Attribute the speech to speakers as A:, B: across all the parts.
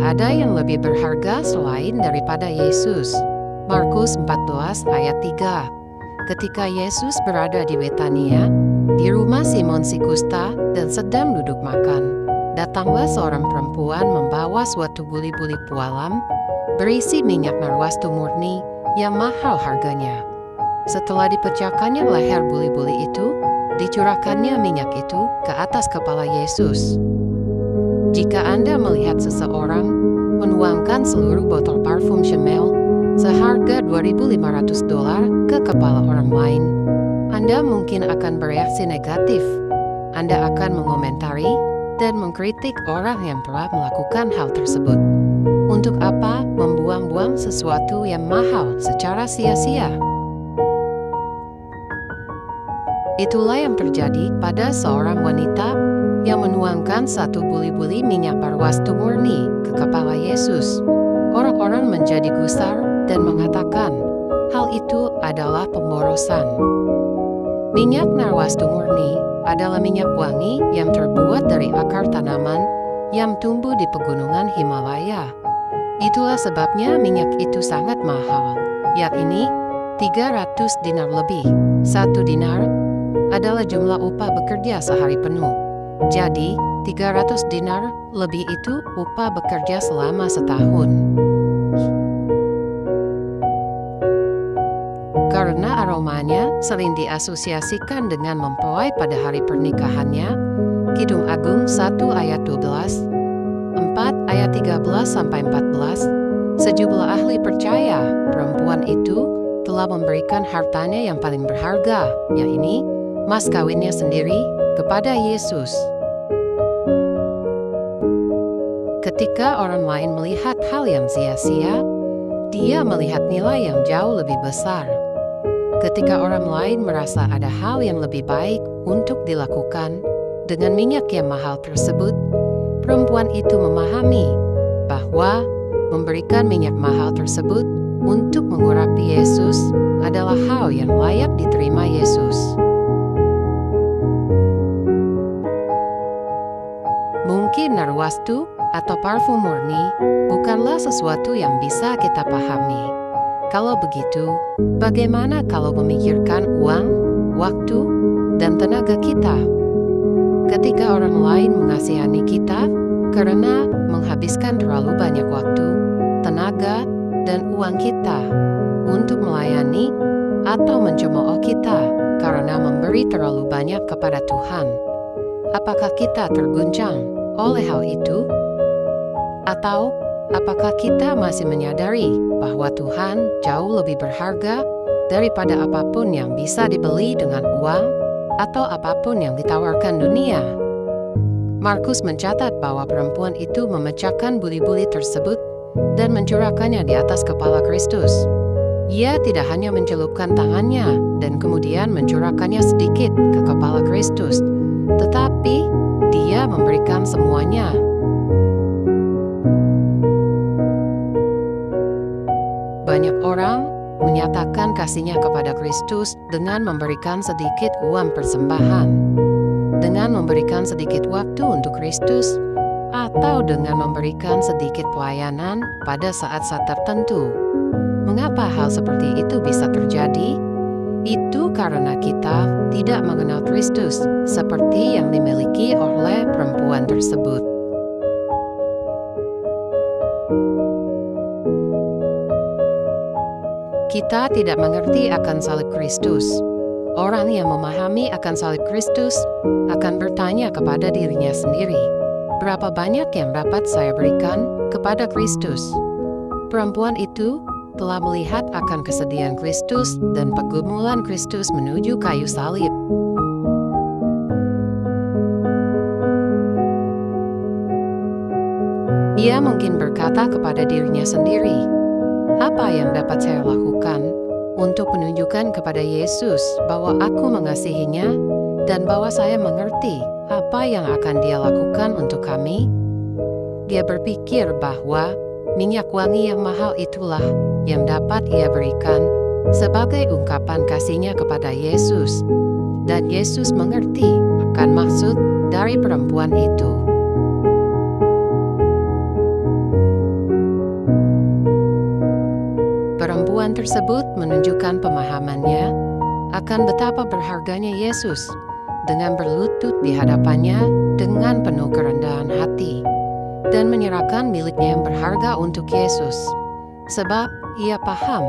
A: ada yang lebih berharga selain daripada Yesus. Markus 14 ayat 3. Ketika Yesus berada di Betania, di rumah Simon si Kusta dan sedang duduk makan, datanglah seorang perempuan membawa suatu buli-buli pualam berisi minyak narwastu murni yang mahal harganya. Setelah dipecahkannya leher buli-buli itu, dicurahkannya minyak itu ke atas kepala Yesus. Jika Anda melihat seseorang menuangkan seluruh botol parfum Chanel seharga $2.500 ke kepala orang lain, Anda mungkin akan bereaksi negatif. Anda akan mengomentari dan mengkritik orang yang telah melakukan hal tersebut. Untuk apa membuang-buang sesuatu yang mahal secara sia-sia? Itulah yang terjadi pada seorang wanita yang menuangkan satu buli-buli minyak narwastu murni ke kepala Yesus. Orang-orang menjadi gusar dan mengatakan, hal itu adalah pemborosan. Minyak narwastu murni adalah minyak wangi yang terbuat dari akar tanaman yang tumbuh di pegunungan Himalaya. Itulah sebabnya minyak itu sangat mahal, yakni 300 dinar lebih. 1 dinar adalah jumlah upah bekerja sehari penuh. Jadi, 300 dinar lebih itu upah bekerja selama setahun. Karena aromanya sering diasosiasikan dengan mempelai pada hari pernikahannya, Kidung Agung 1 ayat 12, 4 ayat 13-14, sejumlah ahli percaya perempuan itu telah memberikan hartanya yang paling berharga, yakni mas kawinnya sendiri, kepada Yesus. Ketika orang lain melihat hal yang sia-sia, dia melihat nilai yang jauh lebih besar. Ketika orang lain merasa ada hal yang lebih baik untuk dilakukan dengan minyak yang mahal tersebut, perempuan itu memahami bahwa memberikan minyak mahal tersebut untuk mengurapi Yesus adalah hal yang layak diterima Yesus. Mungkin narwastu atau parfum murni bukanlah sesuatu yang bisa kita pahami. Kalau begitu, bagaimana kalau memikirkan uang, waktu, dan tenaga kita? Ketika orang lain mengasihani kita karena menghabiskan terlalu banyak waktu, tenaga, dan uang kita untuk melayani atau mencemooh kita karena memberi terlalu banyak kepada Tuhan, apakah kita terguncang oleh hal itu? Atau apakah kita masih menyadari bahwa Tuhan jauh lebih berharga daripada apapun yang bisa dibeli dengan uang atau apapun yang ditawarkan dunia? Markus mencatat bahwa perempuan itu memecahkan buli-buli tersebut dan mencurahkannya di atas kepala Kristus. Ia tidak hanya mencelupkan tangannya dan kemudian mencurahkannya sedikit ke kepala Kristus, tetapi dia memberikan semuanya. Banyak orang menyatakan kasihnya kepada Kristus dengan memberikan sedikit uang persembahan, dengan memberikan sedikit waktu untuk Kristus, atau dengan memberikan sedikit pelayanan pada saat-saat tertentu. Mengapa hal seperti itu bisa terjadi? Itu karena kita tidak mengenal Kristus seperti yang dimiliki oleh perempuan tersebut. Kita tidak mengerti akan salib Kristus. Orang yang memahami akan salib Kristus akan bertanya kepada dirinya sendiri, berapa banyak yang dapat saya berikan kepada Kristus? Perempuan itu telah melihat akan kesedihan Kristus dan pergumulan Kristus menuju kayu salib. Ia mungkin berkata kepada dirinya sendiri, apa yang dapat saya lakukan untuk menunjukkan kepada Yesus bahwa aku mengasihinya dan bahwa saya mengerti apa yang akan dia lakukan untuk kami? Dia berpikir bahwa minyak wangi yang mahal itulah yang dapat ia berikan sebagai ungkapan kasihnya kepada Yesus. Dan Yesus mengerti akan maksud dari perempuan itu. tersebut menunjukkan pemahamannya akan betapa berharganya Yesus dengan berlutut di hadapannya dengan penuh kerendahan hati dan menyerahkan miliknya yang berharga untuk Yesus. Sebab ia paham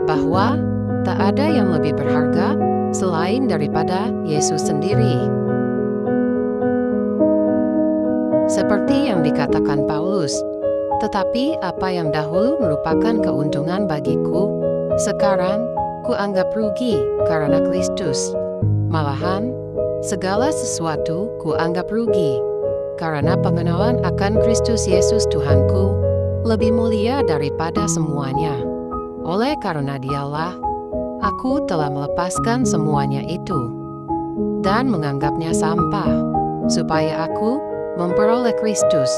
A: bahwa tak ada yang lebih berharga selain daripada Yesus sendiri. Seperti yang dikatakan Paulus, tetapi apa yang dahulu merupakan keuntungan bagiku, sekarang kuanggap rugi karena Kristus. Malahan, segala sesuatu kuanggap rugi, karena pengenalan akan Kristus Yesus Tuhanku lebih mulia daripada semuanya. Oleh karena Dialah, aku telah melepaskan semuanya itu dan menganggapnya sampah, supaya aku memperoleh Kristus.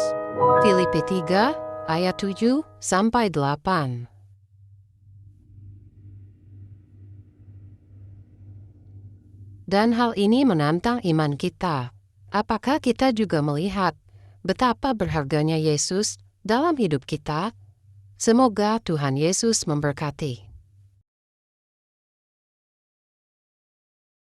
A: Filipi 3 ayat 7-8. Dan hal ini menantang iman kita. Apakah kita juga melihat betapa berharganya Yesus dalam hidup kita? Semoga Tuhan Yesus memberkati.